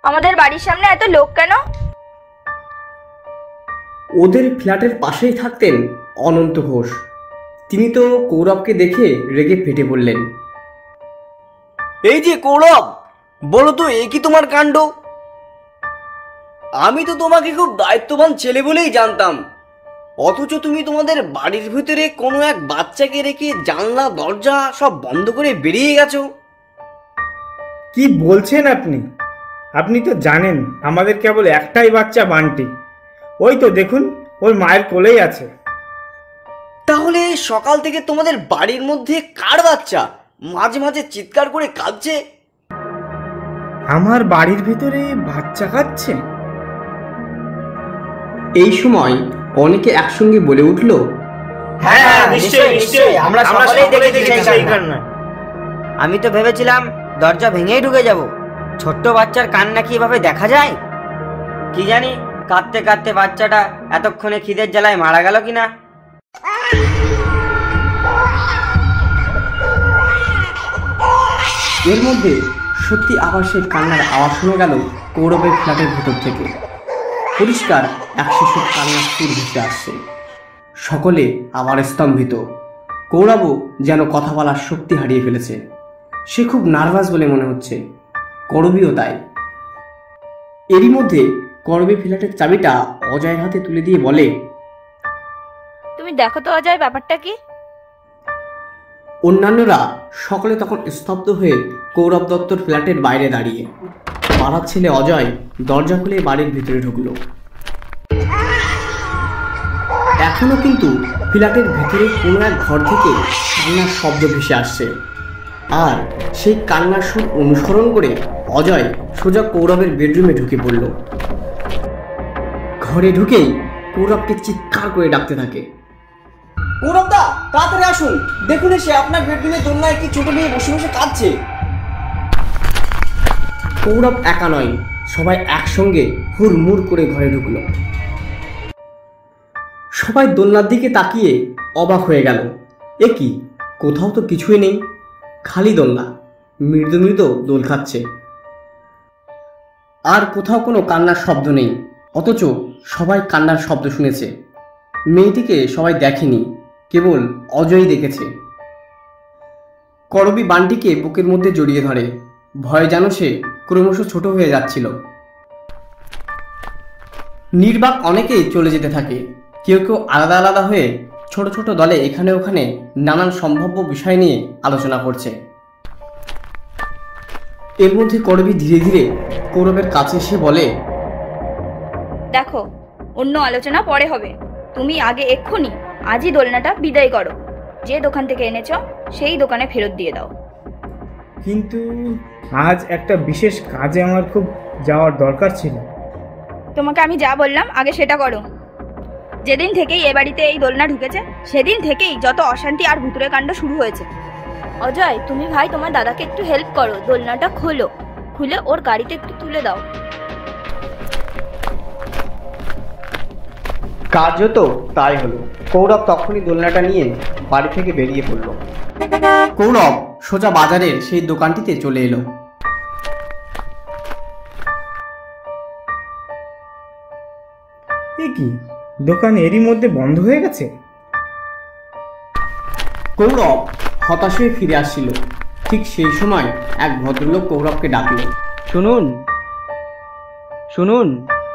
আমাদের বাড়ির সামনে এত লোক কেন? ওদের ফ্ল্যাটের পাশেই থাকতেন অনন্ত ঘোষ। তিনি তো কৌরবকে দেখে রেগে ফেটে বললেন, এই যে কৌরব, বলো তো এ কি তোমার কাণ্ড? আমি তো তোমাকে খুব দায়িত্ববান ছেলে বলেই জানতাম, অথচ তুমি তোমাদের বাড়ির ভিতরে কোনো এক বাচ্চাকে রেখে জানলা দরজা সব বন্ধ করে বেরিয়ে গেছো। কি বলছেন আপনি? আপনি তো জানেন আমাদের কেবল একটাই বাচ্চা, বান্টি। ওই তো দেখুন, ওর মায়ের কোলেই আছে। তাহলে সকাল থেকে তোমাদের বাড়ির মধ্যে কার বাচ্চা মাঝে মাঝে চিৎকার করে কাঁদছে? আমার বাড়ির ভিতরে বাচ্চা কাচ্ছে? এই সময় অনেকে একসঙ্গে বলে উঠল, হ্যাঁ নিশ্চয়ই নিশ্চয়ই, আমরা সকলেই দেখেছি সেই কান্না। আমি তো ভেবেছিলাম দরজা ভেঙেই ঢুকে যাব। ছোট্ট বাচ্চার কান্না কি এভাবে দেখা যায়? কি জানি কাঁদতে কাঁদতে বাচ্চাটা এতক্ষণে খিদের জ্বালায় মারা গেল কিনা। এর মধ্যে সত্যি আবার সেই কান্নার আওয়াজ শোনা গেল কৌরবের ফ্ল্যাটের ভেতর থেকে। পরিষ্কার এক শিশুর কান্নার সুর ভেসে আসছে। সকলে আবার স্তম্ভিত। কৌরবও যেন কথা বলার শক্তি হারিয়ে ফেলেছে। সে খুব নার্ভাস বলে মনে হচ্ছে, করবীও তাই। এরই মধ্যে করবী ফ্ল্যাটের চাবিটা অজয়ের হাতে তুলে দিয়ে বলে, তুমি দেখো তো অজয়, ব্যাপারটা কি? অন্যান্যরা সকলে তখন স্তব্ধ হয়ে কৌরব দত্তর ফ্ল্যাটের বাইরে দাঁড়িয়ে। পাড়ার ছেলে অজয় দরজা খুলে বাড়ির ভিতরে ঢুকলো। এখনো কিন্তু ফ্ল্যাটের ভেতরে কোনো এক ঘর থেকে কান্নার শব্দ ভেসে আসছে। আর সেই কান্নার সুর অনুসরণ করে অজয় সোজা কৌরবের বেডরুমে ঢুকে পড়ল। ঘরে ঢুকেই কৌরবকে চিৎকার করে ডাকতে থাকে, কৌরবদা, তাড়াতাড়ি আসুন, দেখুন এসে আপনার বেডরুমে দোলনায় একটি ছোট মেয়ে বসে বসে কাঁদছে। কৌরব একা নয়, সবাই একসঙ্গে হুড়মুড় করে ঘরে ঢুকলো। সবাই দোলনার দিকে তাকিয়ে অবাক হয়ে গেল। এ কি, কোথাও তো কিছুই নেই, খালি দোলনা, মৃদু মৃদু দোল খাচ্ছে। আর কোথাও কোনো কান্নার শব্দ নেই, অথচ সবাই কান্নার শব্দ শুনেছে। মেয়েটিকে সবাই দেখেনি, কেবল অজয়ই দেখেছে। করবী বান্টিকে বুকের মধ্যে জড়িয়ে ধরে, ভয়ে যেন সে ক্রমশ ছোট হয়ে যাচ্ছিল। নির্বাক অনেকেই চলে যেতে থাকে, কেউ কেউ আলাদা আলাদা হয়ে ছোট ছোট দলে এখানে ওখানে নানান সম্ভাব্য বিষয় নিয়ে আলোচনা করছে। এর মধ্যে করবী ধীরে ধীরে কৌরবের কাছে এসে বলে, দেখো, অন্য আলোচনা পরে হবে। তুমি আগে এক্ষুনি আজই দোলনাটা বিদায় করো। যে দোকান থেকে এনেছো সেই দোকানে ফেরত দিয়ে দাও। কিন্তু আজ একটা বিশেষ কাজে আমার খুব যাওয়ার দরকার ছিল। তোমাকে আমি যা বললাম আগে সেটা করো। যেদিন থেকেই এ বাড়িতে এই দোলনা ঢুকেছে সেদিন থেকেই যত অশান্তি আর ভুতুরে কাণ্ড শুরু হয়েছে। অজয়, তুমি ভাই তোমার দাদাকে একটু হেল্প করো, দোলনাটা খোলো, খুলে ওর গাড়িতে একটু তুলে দাও। কাজ হতো তাই হলো। কৌরব তখনই দোলনাটা নিয়ে বাড়ি থেকে বেরিয়ে পড়ল। কৌরব সোজা বাজারের সেই দোকানটিতে চলে এলো। এ কি, দোকান এরই মধ্যে বন্ধ হয়ে গেছে? কৌরব হতাশ হয়ে ফিরে আসছিল। ঠিক সেই সময় এক ভদ্রলোক কৌরবকে ডাকল, শুনুন শুনুন,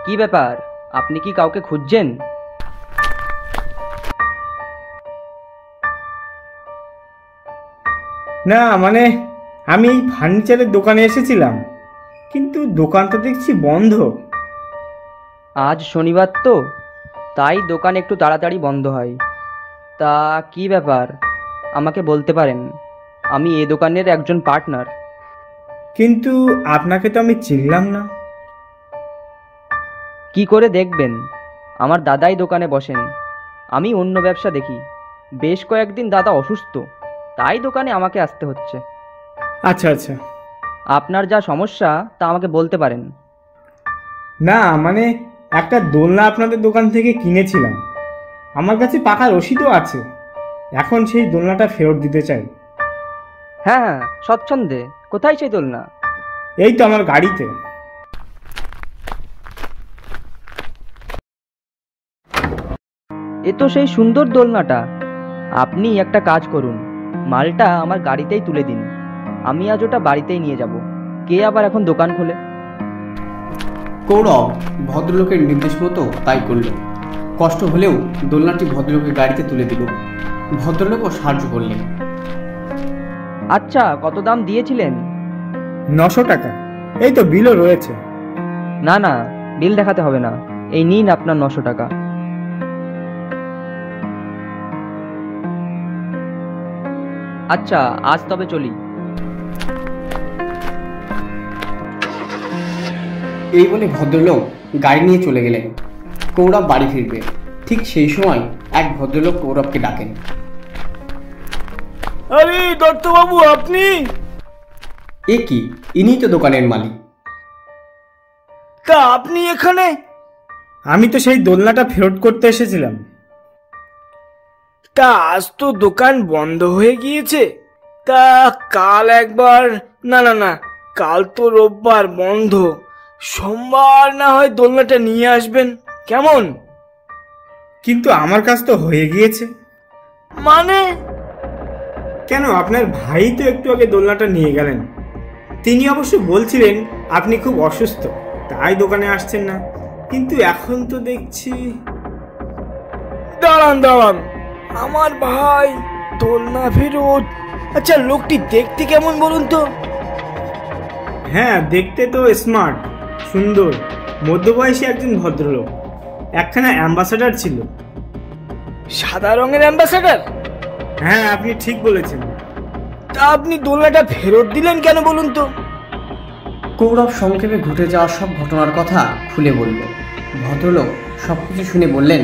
কি ব্যাপার? আপনি কি কাউকে খুঁজছেন? না, মানে আমি এই ফার্নিচারের দোকানে এসেছিলাম, কিন্তু দোকানটা দেখছি বন্ধ। আজ শনিবার তো, তাই দোকান একটু তাড়াতাড়ি বন্ধ হয়। তা কি ব্যাপার আমাকে বলতে পারেন? আমি এই দোকানের একজন পার্টনার। কিন্তু আপনাকে তো আমি চিনলাম না। কি করে দেখবেন? আমার দাদাই দোকানে বসেন, আমি অন্য ব্যবসা দেখি। বেশ কয়েকদিন দাদা অসুস্থ, তাই দোকানে আমাকে আসতে হচ্ছে। আচ্ছা আচ্ছা। আপনার যা সমস্যা তা আমাকে বলতে পারেন। না, মানে একটা দোলনা আপনাদের দোকান থেকে কিনেছিলাম, আমার কাছে পাকা রসিদও আছে। এখন সেই দোলনাটা ফেরত দিতে চাই। হ্যাঁ হ্যাঁ, স্বচ্ছন্দে। কোথায় সেই দোলনা? এই তো আমার গাড়িতে। এ তো সেই সুন্দর দোলনাটা। আপনি একটা কাজ করুন, মালটা আমার গাড়িতেই তুলে দিন, আমি আজ ওটা বাড়িতেই নিয়ে যাব। কে আবার এখন দোকান খোলে? কৌরব ভদ্রলোকের নির্দেশ মতো তাই করল। কষ্ট হলেও দোলনাটি ভদ্রলোকের গাড়িতে তুলে দিল। ভদ্রলোকও সাহায্য করলেন। আচ্ছা, কত দাম দিয়েছিলেন? 900 টাকা। এই তো বিলও রয়েছে। না না, বিল দেখাতে হবে না, এই নিন আপনার 900 টাকা। আচ্ছা, আজ তবে চলি। এই বলে ভদ্রলোক গাড়ি নিয়ে চলে গেলেন। কৌরব বাড়ি ফিরবে। ঠিক সেই সময় এক ভদ্রলোক কৌরবকে ডাকেন। আরে দত্তবাবু, আপনি? এ কি, ইনি তো দোকানের মালিক। তা আপনি এখানে? আমি তো সেই দোলনাটা ফেরত করতে এসেছিলাম। তা আজ তো দোকান বন্ধ হয়ে গিয়েছে। তা কাল একবার, না না না, কাল তো রোববার বন্ধ, সোমবার না হয় দোলনাটা নিয়ে আসবেন, কেমন? কিন্তু আমার কাজ তো হয়ে গিয়েছে। মানে? কেন, আপনার ভাই তো একটু আগে দোলনাটা নিয়ে গেলেন। তিনি অবশ্য বলছিলেন আপনি খুব অসুস্থ, তাই দোকানে আসছেন না, কিন্তু এখন তো দেখছি। দাঁড়ান দাঁড়ান, আমার ভাই দোলনা ফেরত? আচ্ছা, লোকটি দেখতে কেমন বলুন তো? হ্যাঁ, দেখতে তো স্মার্ট, সুন্দর, মধ্যবয়সী একজন ভদ্রলোক। একখানা অ্যাম্বাসাডার ছিল। সাদা রঙের অ্যাম্বাসাডার? হ্যাঁ, আপনি ঠিক বলেছেন। তা আপনি দোলনাটা ফেরত দিলেন কেন বলুন তো? কৌরব সংক্ষেপে ঘটে যাওয়া সব ঘটনার কথা খুলে বলল। ভদ্রলোক সবকিছু শুনে বললেন,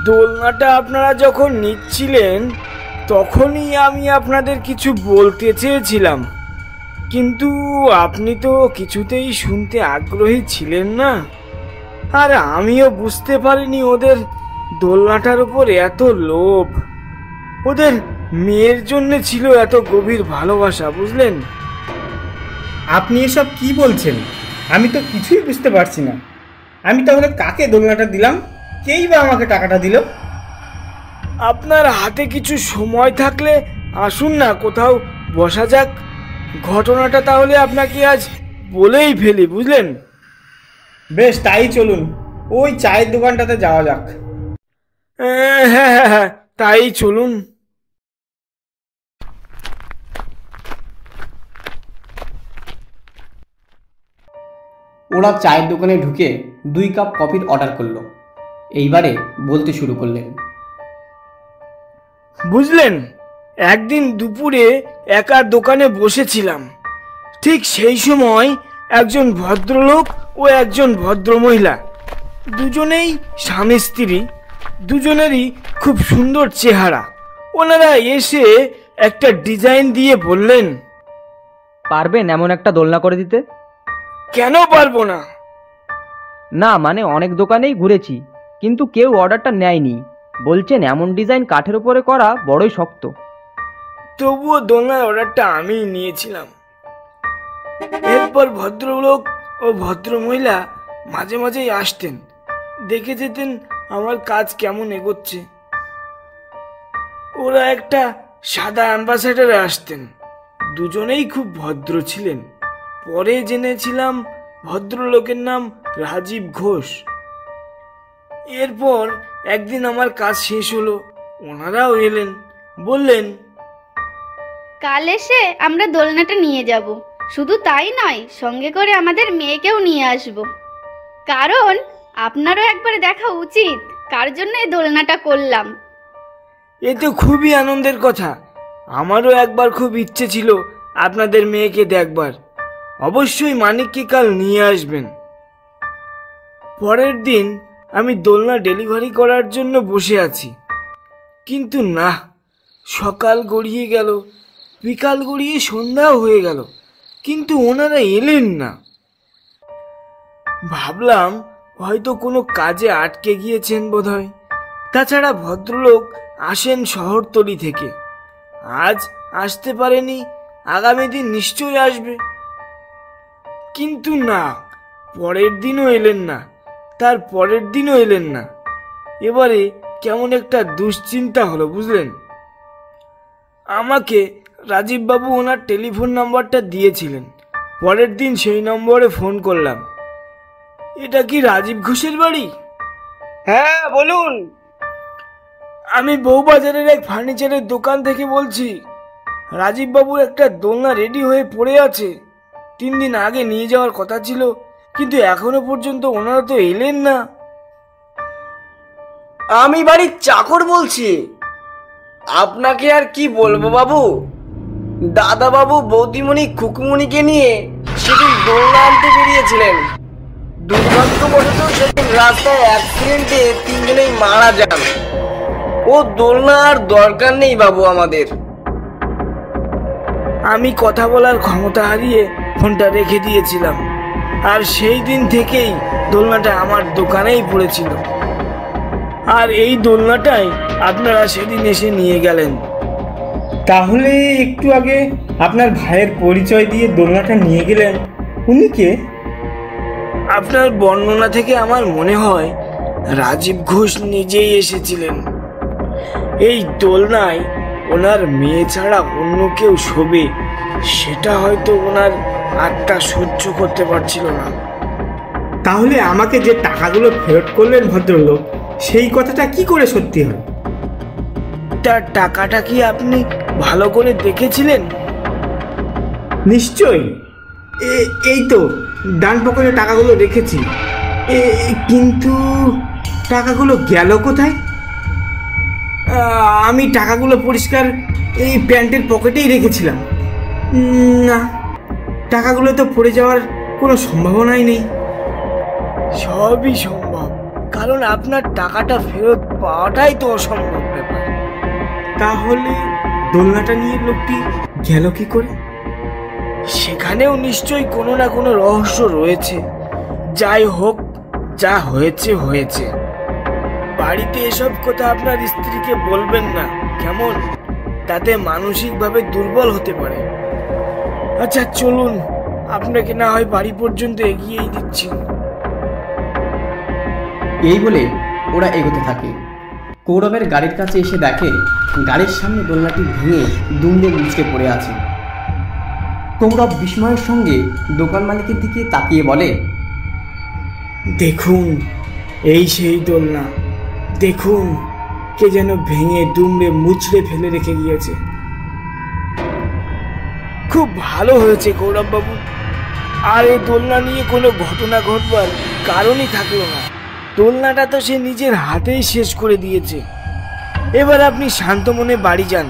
দোলনাটা আপনারা যখন নিচ্ছিলেন তখনই আমি আপনাদের কিছু বলতে চেয়েছিলাম, কিন্তু আপনি তো কিছুতেই শুনতে আগ্রহী ছিলেন না। আর আমিও বুঝতে পারিনি ওদের দোলনাটার উপর এত লোভ। ওদের মেয়ের জন্য ছিল এত গভীর ভালোবাসা, বুঝলেন? আপনি এসব কি বলছেন? আমি তো কিছুই বুঝতে পারছি না। আমি তাহলে কাকে দোলনাটা দিলাম? কেই বা আমাকে টাকাটা দিল? আপনার হাতে কিছু সময় থাকলে আসুন না, কোথাও বসা যাক। ঘটনাটা তাহলে আপনাকে আজ বলেই ফেলি, বুঝলেন? বেশ, তাই চলুন, ওই চায়ের দোকানটাতে যাওয়া যাক। হ্যাঁ হ্যাঁ হ্যাঁ, তাই চলুন। ওরা চায়ের দোকানে ঢুকে 2 কাপ কফির অর্ডার করলো। এইবারে বলতে শুরু করলেন। বুঝলেন, একদিন দুপুরে একা দোকানে বসেছিলাম। ঠিক সেই সময় একজন ভদ্রলোক ও একজন ভদ্রমহিলা, দুজনেই স্বামী স্ত্রী, দুজনেরই খুব সুন্দর চেহারা, ওনারা এসে একটা ডিজাইন দিয়ে বললেন, পারবেন এমন একটা দোলনা করে দিতে? কেন পারবো না? না মানে অনেক দোকানেই ঘুরেছি, কিন্তু কেউ অর্ডারটা নেয়নি। বলছেন এমন ডিজাইন কাঠের উপরে করা বড়ই শক্ত। তবুও দোলনার অর্ডারটা আমি নিয়েছিলাম। এরপর ভদ্রলোক ও ভদ্রমহিলা মাঝে মাঝেই আসতেন, দেখে যেতেন আমার কাজ কেমন এগোচ্ছে। ওরা একটা সাদা অ্যাম্বাসাডারে আসতেন, দুজনেই খুব ভদ্র ছিলেন। পরে জেনেছিলাম ভদ্রলোকের নাম রাজীব ঘোষ। এরপর একদিন আমার কাজ শেষ হলো, ওনারাও এলেন, বললেন, কাল এসে আমরা দোলনাটা নিয়ে যাব। শুধু তাই নয়, সঙ্গে করে আমাদের মেয়েকেও নিয়ে আসব, কারণ আপনারও একবার দেখা উচিত কার জন্য এই দোলনাটা করলাম। এ তো খুবই আনন্দের কথা। আমারও একবার খুব ইচ্ছে ছিল আপনাদের মেয়েকে দেখবার। অবশ্যই মানিককে কাল নিয়ে আসবেন। পরের দিন আমি দোলনা ডেলিভারি করার জন্য বসে আছি, কিন্তু না, সকাল গড়িয়ে গেল, বিকাল গড়িয়ে সন্ধ্যাও হয়ে গেল, কিন্তু ওনারা এলেন না। ভাবলাম হয়তো কোনো কাজে আটকে গিয়েছেন বোধহয়। তাছাড়া ভদ্রলোক আসেন শহরতলি থেকে, আজ আসতে পারেনি, আগামী দিন নিশ্চয়ই আসবে। কিন্তু না, পরের দিনও এলেন না, তার পরের দিনও এলেন না। এবারে কেমন একটা দুশ্চিন্তা হলো বুঝলেন। আমাকে রাজীববাবু ওনার টেলিফোন নাম্বারটা দিয়েছিলেন, পরের দিন সেই নম্বরে ফোন করলাম। এটা কি রাজীব ঘোষের বাড়ি? হ্যাঁ বলুন। আমি বউবাজারের এক ফার্নিচারের দোকান থেকে বলছি। রাজীববাবুর একটা দোলনা রেডি হয়ে পড়ে আছে, 3 দিন আগে নিয়ে যাওয়ার কথা ছিল, কিন্তু এখনো পর্যন্ত ওনারা তো এলেন না। আমি বাড়ির চাকর বলছি। আপনাকে আর কি বলবো বাবু, দাদা বাবু বৌদিমণি খুকুমণিকে নিয়ে সেদিন দোলনা আনতে বেরিয়েছিলেন। দুর্ভাগ্যবশত সেদিন রাস্তায় অ্যাক্সিডেন্টে 3 জনেই মারা যান। ও দোলনা আর দরকার নেই বাবু আমাদের। আমি কথা বলার ক্ষমতা হারিয়ে ফোনটা রেখে দিয়েছিলাম, আর সেই দিন থেকেই দোলনাটা আমার দোকানেই পড়েছিল। আর এই দোলনাটাই আপনারা সেদিন এসে নিয়ে গেলেন। তাহলে একটু আগে আপনার ভাইয়ের পরিচয় দিয়ে দোলনাটা নিয়ে গেলেন, উনি কে? আপনার বর্ণনা থেকে আমার মনে হয় রাজীব ঘোষ নিজেই এসেছিলেন। এই দোলনায় ওনার মেয়ে ছাড়া অন্য কেউ শোবে, সেটা হয়তো ওনার আত্মা সহ্য করতে পারছিল না। তাহলে আমাকে যে টাকাগুলো ফেরত করলেন ভদ্রলোক, সেই কথাটা কি করে সত্যি হয়? তার টাকাটা কি আপনি ভালো করে দেখেছিলেন? নিশ্চয়ই, এই তো ডান পকেটে টাকাগুলো রেখেছি। কিন্তু টাকাগুলো গেল কোথায়? আমি টাকাগুলো পরিষ্কার এই প্যান্টের পকেটেই রেখেছিলাম। না, টাকাগুলো তো পড়ে যাওয়ার কোনো সম্ভাবনাই নেই। সবই সম্ভব, কারণ আপনার টাকাটা ফেরত পাওয়াটাই তো অসম্ভব ব্যাপার। তাহলে দোলনাটা নিয়ে লোকটি গেল কি করে? সেখানেও নিশ্চয়ই কোনো না কোনো রহস্য রয়েছে। যাই হোক, যা হয়েছে হয়েছে। বাড়িতে এসব কথা আপনার স্ত্রীকে বলবেন না, কেমন? তাতে মানসিকভাবে দুর্বল হতে পারে। আচ্ছা চলুন, আপনাকে না হয় বাড়ি পর্যন্ত এগিয়েই দিচ্ছি। এই বলে ওরা এগোতে থাকে। কৌরবের গাড়ির কাছে এসে দেখে গাড়ির সামনে দোলনাটি ভেঙে দুমড়ে মুচড়ে পড়ে আছে। কৌরব বিস্ময়ের সঙ্গে দোকান মালিকের দিকে তাকিয়ে বলে, দেখুন, এই সেই দোলনা। দেখুন, কে যেন ভেঙে দুমড়ে মুচড়ে ফেলে রেখে গিয়েছে। খুব ভালো হয়েছে গৌরব বাবু, আর এই দোলনা নিয়ে কোনো ঘটনা ঘটবার কারণই থাকলো না। দোলনাটা তো সে নিজের হাতেই শেষ করে দিয়েছে। এবার আপনি শান্ত মনে বাড়ি যান।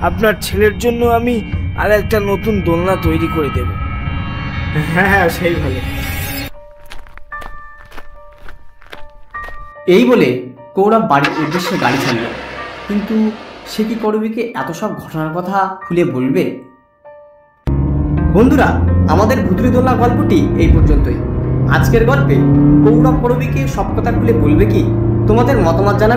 আপনার ছেলের জন্য আমি আর একটা নতুন দোলনা তৈরি করে দেব। হ্যাঁ, সেই ভালো। এই বলে কৌরব বাড়ির উদ্দেশ্যে গাড়ি ছাড়ল। কিন্তু সে কি কৌরবীকে এত সব ঘটনার কথা খুলে বলবে? বন্ধুরা, আমাদের ভুতুড়ে দোলনা গল্পটি এই পর্যন্তই। আজকের গল্পে কৌরব কৌরবীকে সব কথা খুলে বলবে কি? তোমাদের মতামত জানাবে।